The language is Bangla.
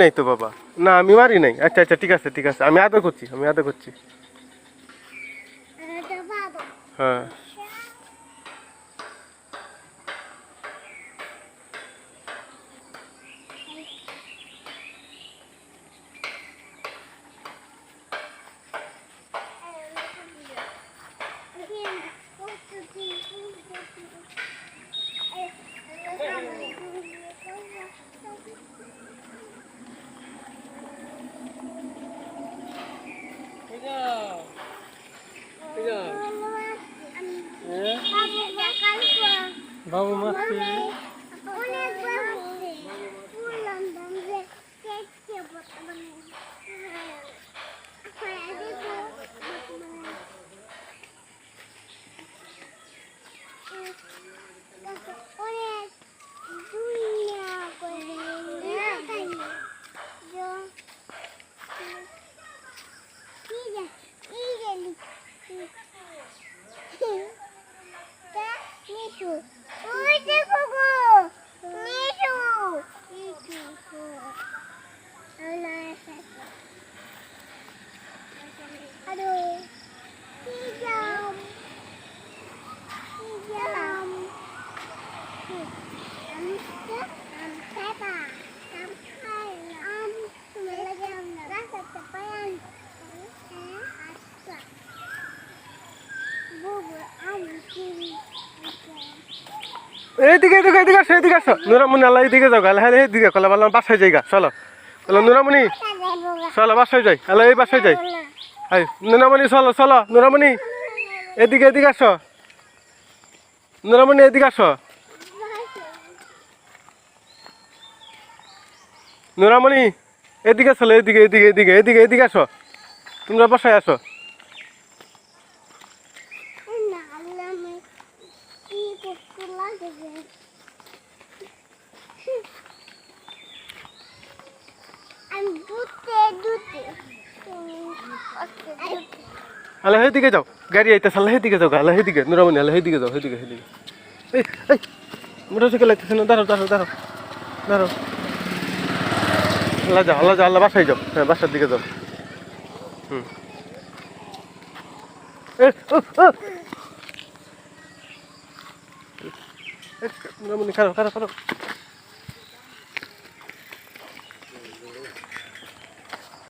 নাই তো বাবা, না আমি মারি নাই। আচ্ছা আচ্ছা ঠিক আছে ঠিক আছে, আমি আদর করছি, আমি আদর করছি। হ্যাঁ বাবু মাছি এইদিকে এদিকে এদিকে আসো, এদিকে আসো নুরামণি, আল্লাহ এইদিকে যাও, আল্লাহ এইদিকে কলা বললাম বাসায় যাইগা, চলো চলো নুরামণি চলো বাসায় যাই, আল্লাহ এই বাসায় যাই। এই নুরামণি চলো চলো, নুরামণি এদিকে এদিকে আসো, নুরামণি এদিকে আসো, নুরামণি এদিকে চলো, এদিকে এদিকে এদিকে এদিকে এদিকে আসো, তোমরা বাসায় আসো। আল্লাহ এইদিকে যাও, গাড়ি আইতেছে, আল্লাহ এইদিকে যাও, আল্লাহ এইদিকে নুরামণি, আল্লাহ এইদিকে যাও, এইদিকে এইদিকে। এই এই মোটরসাইকেল আইতেছে না, দাঁড়াও দাঁড়াও দাঁড়াও দাঁড়াও, আল্লাহ যাও, আল্লাহ যাও, আল্লাহ বাসায় যাও, হ্যাঁ বাসার দিকে যাও। নুরামণি খারো খারো খারো।